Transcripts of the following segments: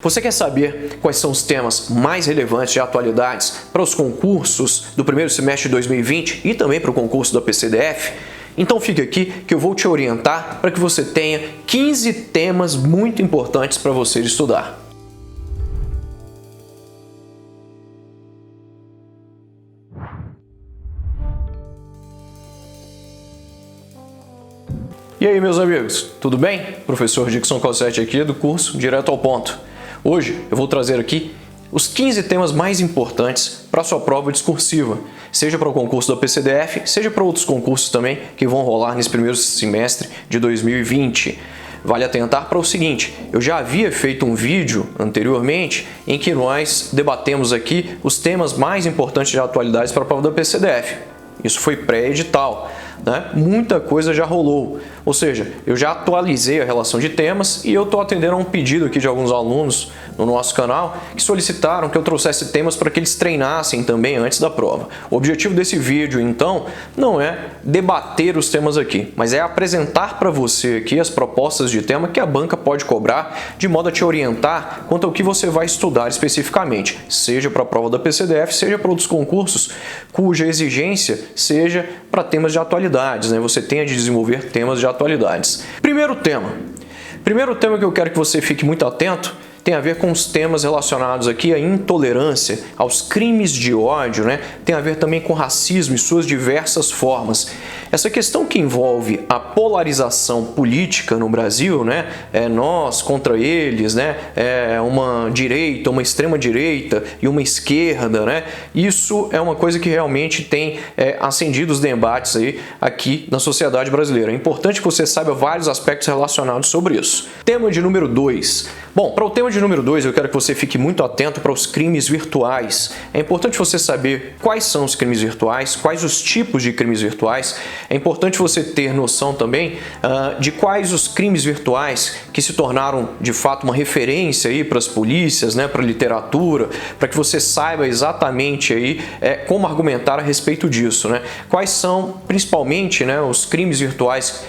Você quer saber quais são os temas mais relevantes de atualidades para os concursos do primeiro semestre de 2020 e também para o concurso da PCDF? Então fica aqui que eu vou te orientar para que você tenha 15 temas muito importantes para você estudar. E aí, meus amigos, tudo bem? Professor Dixon Cossetti aqui do curso Direto ao Ponto. Hoje eu vou trazer aqui os 15 temas mais importantes para a sua prova discursiva, seja para o concurso da PCDF, seja para outros concursos também que vão rolar nesse primeiro semestre de 2020. Vale atentar para o seguinte, eu já havia feito um vídeo anteriormente em que nós debatemos aqui os temas mais importantes de atualidades para a prova da PCDF. Isso foi pré-edital, né? Muita coisa já rolou, ou seja, eu já atualizei a relação de temas e eu estou atendendo a um pedido aqui de alguns alunos no nosso canal que solicitaram que eu trouxesse temas para que eles treinassem também antes da prova. O objetivo desse vídeo, então, não é debater os temas aqui, mas é apresentar para você aqui as propostas de tema que a banca pode cobrar de modo a te orientar quanto ao que você vai estudar especificamente, seja para a prova da PCDF, seja para outros concursos cuja exigência seja para temas de atualidades, né? Você tenha de desenvolver temas de atualidades. Primeiro tema que eu quero que você fique muito atento tem a ver com os temas relacionados aqui à intolerância, aos crimes de ódio, né? Tem a ver também com racismo e suas diversas formas. Essa questão que envolve a polarização política no Brasil, né? Nós contra eles, né? Uma direita, uma extrema direita e uma esquerda, né? Isso é uma coisa que realmente tem acendido os debates aí aqui na sociedade brasileira. É importante que você saiba vários aspectos relacionados sobre isso. Tema de número 2. Bom, para o tema de número 2, eu quero que você fique muito atento para os crimes virtuais. É importante você saber quais são os crimes virtuais, quais os tipos de crimes virtuais. É importante você ter noção também de quais os crimes virtuais que se tornaram de fato uma referência aí para as polícias, né, para a literatura, para que você saiba exatamente aí como argumentar a respeito disso, né? Quais são principalmente, né, os crimes virtuais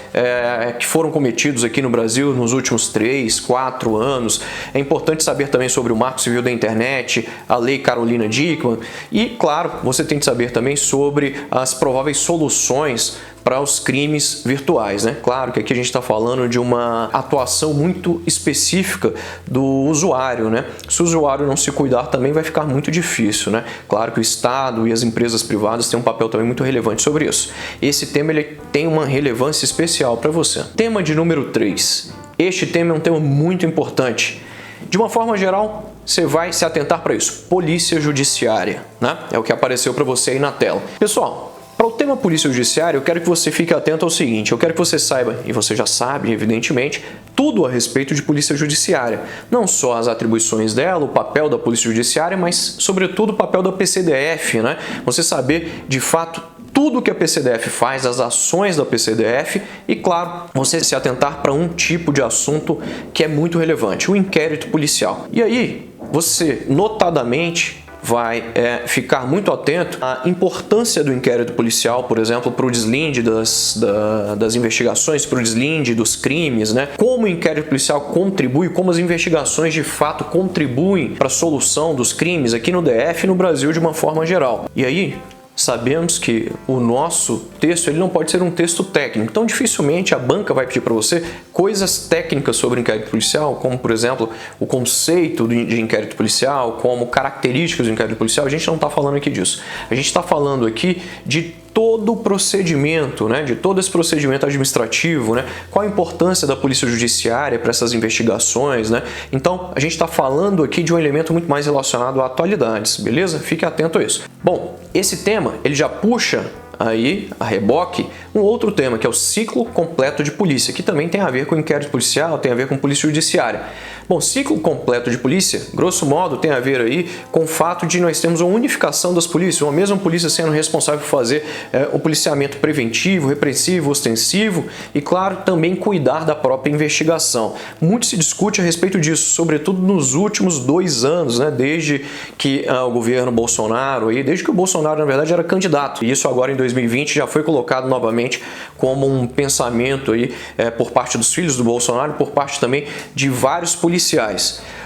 que foram cometidos aqui no Brasil nos últimos 3, 4 anos. É importante saber também sobre o Marco Civil da Internet, a Lei Carolina Dickmann e, claro, você tem que saber também sobre as prováveis soluções para os crimes virtuais, né? Claro que aqui a gente está falando de uma atuação muito específica do usuário, né? Se o usuário não se cuidar também vai ficar muito difícil, né? Claro que o Estado e as empresas privadas têm um papel também muito relevante sobre isso. Esse tema ele tem uma relevância especial para você. Tema de número 3. Este tema é um tema muito importante. De uma forma geral, você vai se atentar para isso. Polícia Judiciária, né? É o que apareceu para você aí na tela. Pessoal, para o tema Polícia Judiciária, eu quero que você fique atento ao seguinte. Eu quero que você saiba, e você já sabe, evidentemente, tudo a respeito de Polícia Judiciária. Não só as atribuições dela, o papel da Polícia Judiciária, mas, sobretudo, o papel da PCDF, né? Você saber, de fato, tudo que a PCDF faz, as ações da PCDF e, claro, você se atentar para um tipo de assunto que é muito relevante, o inquérito policial. E aí, você notadamente vai ficar muito atento à importância do inquérito policial, por exemplo, para o deslinde das investigações, para o deslinde dos crimes, né? Como o inquérito policial contribui, como as investigações de fato contribuem para a solução dos crimes aqui no DF e no Brasil de uma forma geral. E aí, sabemos que o nosso texto ele não pode ser um texto técnico, então dificilmente a banca vai pedir para você coisas técnicas sobre o inquérito policial, como por exemplo o conceito de inquérito policial, como características do inquérito policial. A gente não está falando aqui disso, a gente está falando aqui de todo o procedimento, né, de todo esse procedimento administrativo, né, qual a importância da Polícia Judiciária para essas investigações, né? Então, a gente está falando aqui de um elemento muito mais relacionado a atualidades, beleza? Fique atento a isso. Bom, esse tema, ele já puxa aí, a reboque, um outro tema, que é o ciclo completo de polícia, que também tem a ver com inquérito policial, tem a ver com polícia judiciária. Bom, ciclo completo de polícia, grosso modo, tem a ver aí com o fato de nós termos uma unificação das polícias, uma mesma polícia sendo responsável por fazer o policiamento preventivo, repressivo, ostensivo e, claro, também cuidar da própria investigação. Muito se discute a respeito disso, sobretudo nos últimos 2 anos, né, desde que o governo Bolsonaro, desde que o Bolsonaro, na verdade, era candidato. E isso agora em 2020 já foi colocado novamente como um pensamento aí, por parte dos filhos do Bolsonaro, por parte também de vários policiais.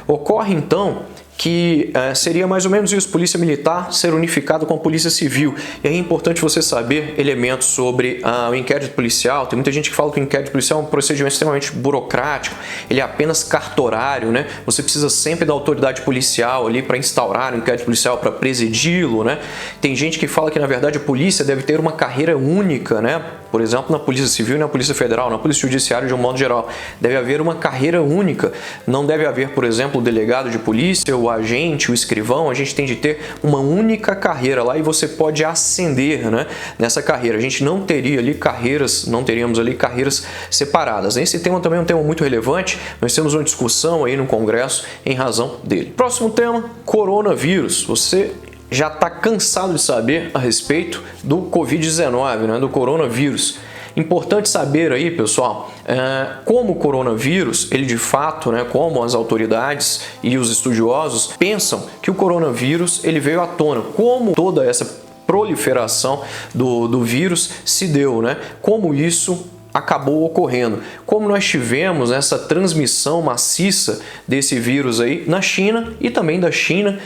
Ocorre então que seria mais ou menos isso, polícia militar ser unificado com a polícia civil. E aí é importante você saber elementos sobre o inquérito policial. Tem muita gente que fala que o inquérito policial é um procedimento extremamente burocrático, ele é apenas cartorário, né? Você precisa sempre da autoridade policial ali para instaurar o inquérito policial, para presidi-lo, né? Tem gente que fala que na verdade a polícia deve ter uma carreira única, né? Por exemplo, na Polícia Civil e na Polícia Federal, na Polícia Judiciária de um modo geral. Deve haver uma carreira única. Não deve haver, por exemplo, o delegado de polícia, o agente, o escrivão. A gente tem de ter uma única carreira lá e você pode ascender, né, nessa carreira. A gente não teria ali carreiras, não teríamos ali carreiras separadas. Esse tema também é um tema muito relevante. Nós temos uma discussão aí no Congresso em razão dele. Próximo tema, coronavírus. Você já está cansado de saber a respeito do Covid-19, né, do coronavírus. Importante saber aí, pessoal, como o coronavírus, ele de fato, né, como as autoridades e os estudiosos pensam que o coronavírus ele veio à tona, como toda essa proliferação do vírus se deu, né, como isso acabou ocorrendo. Como nós tivemos essa transmissão maciça desse vírus aí na China e também da China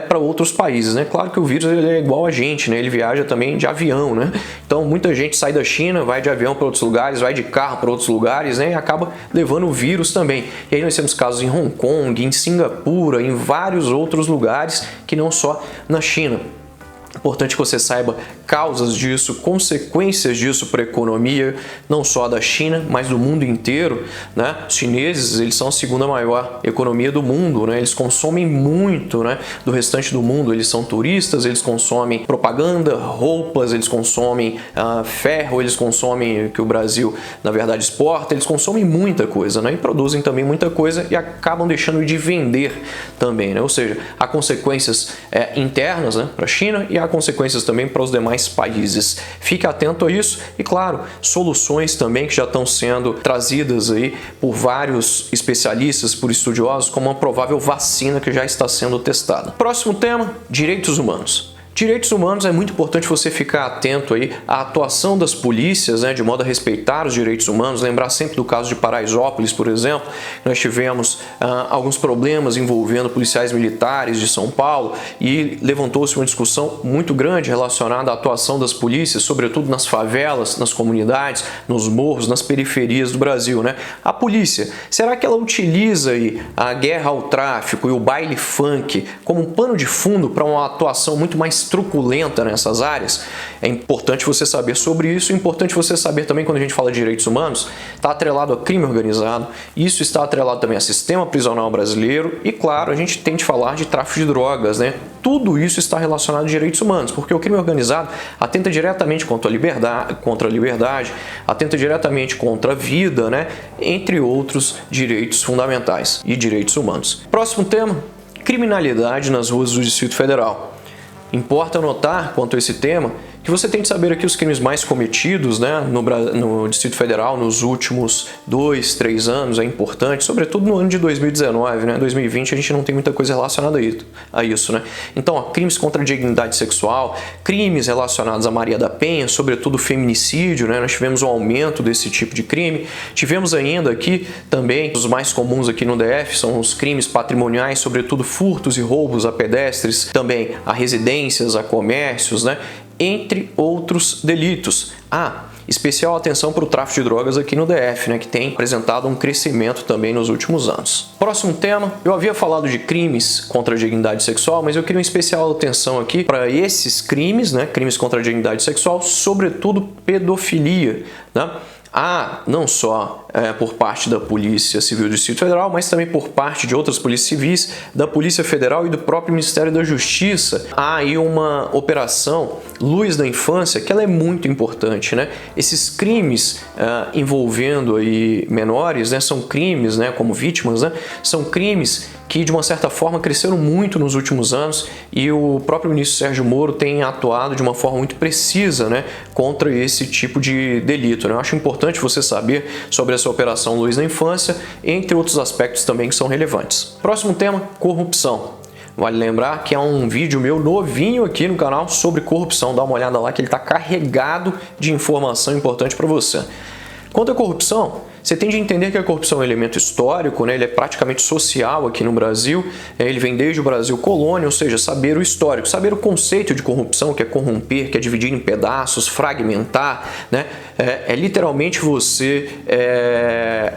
para outros países, né? Claro que o vírus ele é igual a gente, né? Ele viaja também de avião, né? Então muita gente sai da China, vai de avião para outros lugares, vai de carro para outros lugares, né? E acaba levando o vírus também. E aí nós temos casos em Hong Kong, em Singapura, em vários outros lugares que não só na China. Importante que você saiba causas disso, consequências disso para a economia, não só da China, mas do mundo inteiro, né? Os chineses, eles são a segunda maior economia do mundo, né? Eles consomem muito, né, do restante do mundo. Eles são turistas, eles consomem propaganda, roupas, eles consomem ferro, eles consomem o que o Brasil, na verdade, exporta, eles consomem muita coisa, né? E produzem também muita coisa e acabam deixando de vender também, né? Ou seja, há consequências internas, né, para a China e há consequências também para os demais países. Fique atento a isso e, claro, soluções também que já estão sendo trazidas aí por vários especialistas, por estudiosos, como uma provável vacina que já está sendo testada. Próximo tema, direitos humanos. Direitos humanos, é muito importante você ficar atento aí à atuação das polícias, né, de modo a respeitar os direitos humanos, lembrar sempre do caso de Paraisópolis, por exemplo. Nós tivemos alguns problemas envolvendo policiais militares de São Paulo e levantou-se uma discussão muito grande relacionada à atuação das polícias, sobretudo nas favelas, nas comunidades, nos morros, nas periferias do Brasil, né? A polícia, será que ela utiliza aí a guerra ao tráfico e o baile funk como um pano de fundo para uma atuação muito mais truculenta nessas áreas? É importante você saber sobre isso. É importante você saber também, quando a gente fala de direitos humanos, está atrelado a crime organizado, isso está atrelado também a sistema prisional brasileiro e, claro, a gente tem de falar de tráfico de drogas, né? Tudo isso está relacionado a direitos humanos, porque o crime organizado atenta diretamente contra a liberdade, atenta diretamente contra a vida, né? Entre outros direitos fundamentais e direitos humanos. Próximo tema, criminalidade nas ruas do Distrito Federal. Importa notar, quanto a esse tema, que você tem de saber aqui os crimes mais cometidos, né, no Distrito Federal nos últimos 2, 3 anos. É importante, sobretudo no ano de 2019, né? 2020 a gente não tem muita coisa relacionada a isso, né? Então, ó, crimes contra a dignidade sexual, crimes relacionados a Maria da Penha, sobretudo feminicídio, né? Nós tivemos um aumento desse tipo de crime. Tivemos ainda aqui também, os mais comuns aqui no DF são os crimes patrimoniais, sobretudo furtos e roubos a pedestres, também a residências, a comércios, né? Entre outros delitos. Especial atenção para o tráfico de drogas aqui no DF, né, que tem apresentado um crescimento também nos últimos anos. Próximo tema, eu havia falado de crimes contra a dignidade sexual, mas eu queria uma especial atenção aqui para esses crimes, né, crimes contra a dignidade sexual, sobretudo pedofilia, né? Não só por parte da Polícia Civil do Distrito Federal, mas também por parte de outras polícias civis, da Polícia Federal e do próprio Ministério da Justiça. Há aí uma operação Luz da Infância, que ela é muito importante, né? Esses crimes envolvendo aí menores, né, são crimes, né, como vítimas, né, são crimes que de uma certa forma cresceram muito nos últimos anos e o próprio ministro Sérgio Moro tem atuado de uma forma muito precisa, né, contra esse tipo de delito, né? Eu acho importante você saber sobre essa operação Luz da Infância, entre outros aspectos também que são relevantes. Próximo tema, corrupção. Vale lembrar que há um vídeo meu novinho aqui no canal sobre corrupção, dá uma olhada lá que ele está carregado de informação importante para você. Quanto à corrupção, Você tem de entender que a corrupção é um elemento histórico, né? Ele é praticamente social aqui no Brasil, ele vem desde o Brasil colônia, ou seja, saber o histórico, saber o conceito de corrupção, que é corromper, que é dividir em pedaços, fragmentar, né? É literalmente você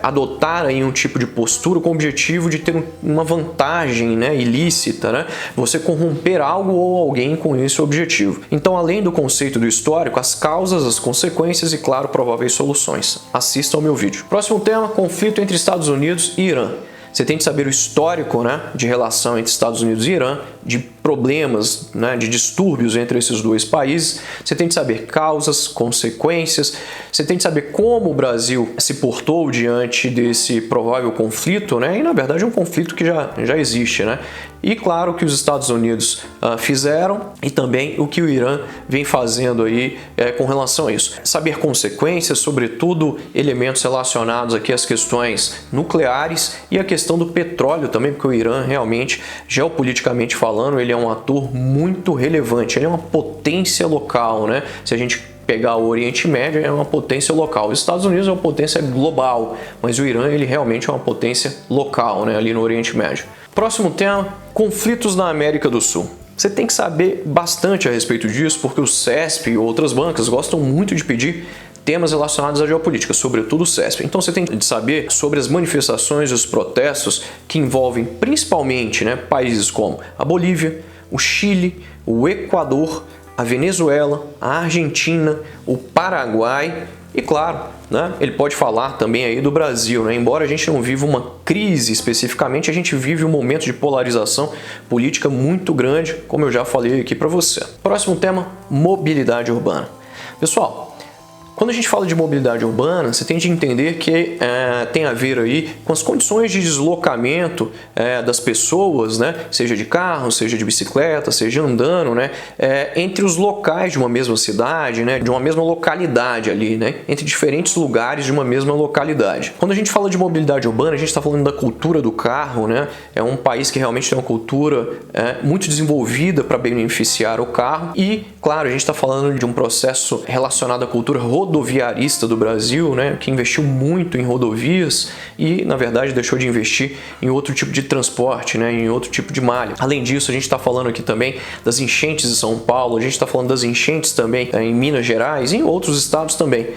adotar aí um tipo de postura com o objetivo de ter uma vantagem, né, ilícita, né? Você corromper algo ou alguém com esse objetivo. Então, além do conceito do histórico, as causas, as consequências e, claro, prováveis soluções. Assista ao meu vídeo. Próximo tema, conflito entre Estados Unidos e Irã. Você tem que saber o histórico, né, de relação entre Estados Unidos e Irã, de problemas, né, de distúrbios entre esses dois países. Você tem que saber causas, consequências. Você tem que saber como o Brasil se portou diante desse provável conflito, né? E na verdade é um conflito que já existe, né? E claro que os Estados Unidos fizeram e também o que o Irã vem fazendo aí com relação a isso. Saber consequências, sobretudo elementos relacionados aqui às questões nucleares e a questão do petróleo também, porque o Irã realmente, geopoliticamente falando, ele é um ator muito relevante, ele é uma potência local, né? Se a gente pegar o Oriente Médio, é uma potência local. Os Estados Unidos é uma potência global, mas o Irã, ele realmente é uma potência local, né, ali no Oriente Médio. Próximo tema, conflitos na América do Sul. Você tem que saber bastante a respeito disso, porque o CESP e outras bancas gostam muito de pedir temas relacionados à geopolítica, sobretudo o CESP. Então você tem de saber sobre as manifestações e os protestos que envolvem principalmente, né, países como a Bolívia, o Chile, o Equador, a Venezuela, a Argentina, o Paraguai e, claro, né, ele pode falar também aí do Brasil, né? Embora a gente não viva uma crise especificamente, a gente vive um momento de polarização política muito grande, como eu já falei aqui para você. Próximo tema, mobilidade urbana. Pessoal, quando a gente fala de mobilidade urbana, você tem de entender que tem a ver aí com as condições de deslocamento das pessoas, né? Seja de carro, seja de bicicleta, seja andando, né? Entre os locais de uma mesma cidade, né? De uma mesma localidade ali, né? Entre diferentes lugares de uma mesma localidade. Quando a gente fala de mobilidade urbana, a gente está falando da cultura do carro, né? É um país que realmente tem uma cultura muito desenvolvida para beneficiar o carro e, claro, a gente está falando de um processo relacionado à cultura rodoviarista do Brasil, né, que investiu muito em rodovias e, na verdade, deixou de investir em outro tipo de transporte, né, em outro tipo de malha. Além disso, a gente está falando aqui também das enchentes em São Paulo, a gente está falando das enchentes também em Minas Gerais e em outros estados também.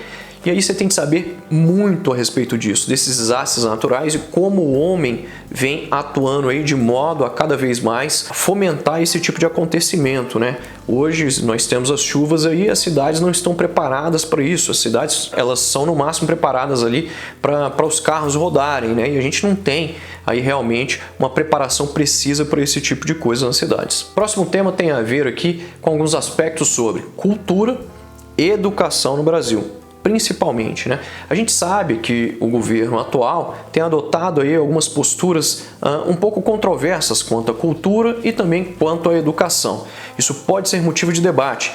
E aí você tem que saber muito a respeito disso, desses desastres naturais e como o homem vem atuando aí de modo a cada vez mais fomentar esse tipo de acontecimento, né? Hoje nós temos as chuvas aí, as cidades não estão preparadas para isso. As cidades, elas são no máximo preparadas ali para os carros rodarem, né? E a gente não tem aí realmente uma preparação precisa para esse tipo de coisa nas cidades. Próximo tema tem a ver aqui com alguns aspectos sobre cultura e educação no Brasil. Principalmente, né? A gente sabe que o governo atual tem adotado aí algumas posturas um pouco controversas quanto à cultura e também quanto à educação. Isso pode ser motivo de debate.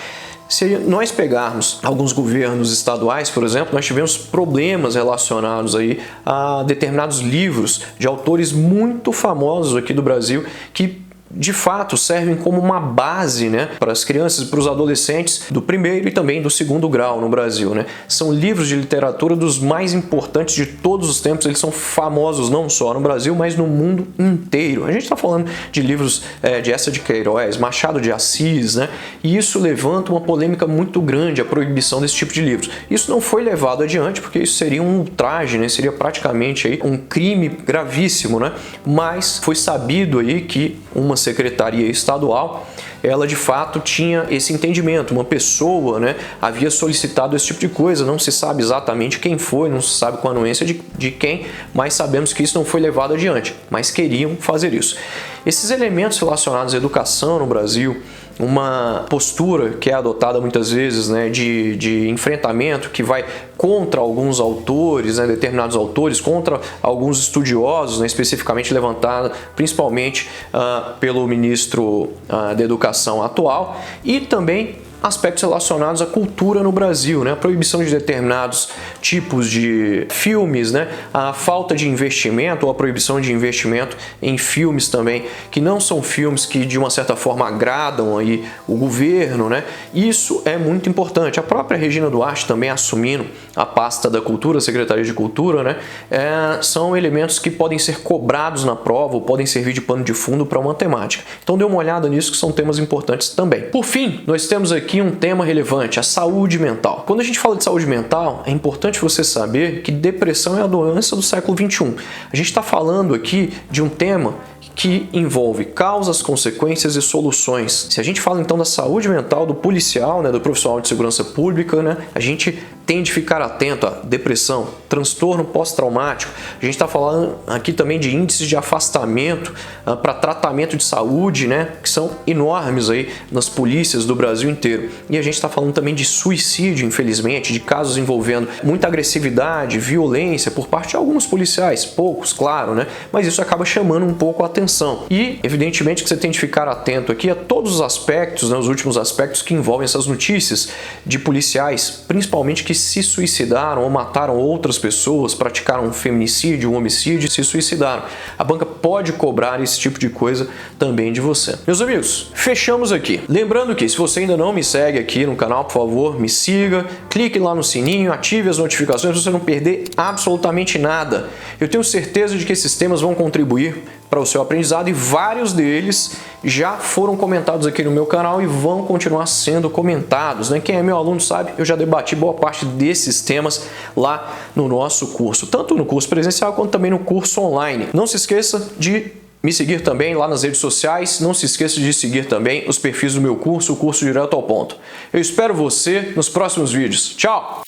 Se nós pegarmos alguns governos estaduais, por exemplo, nós tivemos problemas relacionados aí a determinados livros de autores muito famosos aqui do Brasil que de fato servem como uma base, né, para as crianças e para os adolescentes do primeiro e também do segundo grau no Brasil, né? São livros de literatura dos mais importantes de todos os tempos, eles são famosos não só no Brasil, mas no mundo inteiro. A gente está falando de livros de Eça de Queiroz, Machado de Assis, né? E isso levanta uma polêmica muito grande, a proibição desse tipo de livros. Isso não foi levado adiante porque isso seria um ultraje, né? Seria praticamente aí um crime gravíssimo, né? Mas foi sabido aí que uma secretaria estadual, ela de fato tinha esse entendimento, uma pessoa, né, havia solicitado esse tipo de coisa, não se sabe exatamente quem foi, não se sabe com a anuência de quem, mas sabemos que isso não foi levado adiante, mas queriam fazer isso. Esses elementos relacionados à educação no Brasil, uma postura que é adotada muitas vezes, né, de enfrentamento que vai contra alguns autores, né, determinados autores, contra alguns estudiosos, né, especificamente levantada principalmente pelo ministro da Educação atual e também aspectos relacionados à cultura no Brasil, né? A proibição de determinados tipos de filmes, né? A falta de investimento ou a proibição de investimento em filmes também, que não são filmes que de uma certa forma agradam aí o governo, né? Isso é muito importante. A própria Regina Duarte também assumindo a pasta da cultura, a Secretaria de Cultura, né? São elementos que podem ser cobrados na prova ou podem servir de pano de fundo para uma temática. Então dê uma olhada nisso, que são temas importantes também. Por fim, nós temos aqui um tema relevante, a saúde mental. Quando a gente fala de saúde mental, é importante você saber que depressão é a doença do século XXI. A gente está falando aqui de um tema que envolve causas, consequências e soluções. Se a gente fala então da saúde mental do policial, né, do profissional de segurança pública, né, a gente tem de ficar atento à depressão, transtorno pós-traumático. A gente está falando aqui também de índices de afastamento para tratamento de saúde, né, que são enormes aí nas polícias do Brasil inteiro. E a gente está falando também de suicídio, infelizmente, de casos envolvendo muita agressividade, violência por parte de alguns policiais, poucos, claro, né, mas isso acaba chamando um pouco a atenção. E, evidentemente, que você tem de ficar atento aqui a todos os aspectos, né, os últimos aspectos que envolvem essas notícias de policiais, principalmente que se suicidaram ou mataram outras pessoas, praticaram um feminicídio, um homicídio e se suicidaram. A banca pode cobrar esse tipo de coisa também de você. Meus amigos, fechamos aqui. Lembrando que se você ainda não me segue aqui no canal, por favor, me siga, clique lá no sininho, ative as notificações para você não perder absolutamente nada. Eu tenho certeza de que esses temas vão contribuir para o seu aprendizado e vários deles já foram comentados aqui no meu canal e vão continuar sendo comentados, né? Quem é meu aluno sabe, eu já debati boa parte desses temas lá no nosso curso, tanto no curso presencial quanto também no curso online. Não se esqueça de me seguir também lá nas redes sociais, não se esqueça de seguir também os perfis do meu curso, o curso Direto ao Ponto. Eu espero você nos próximos vídeos. Tchau!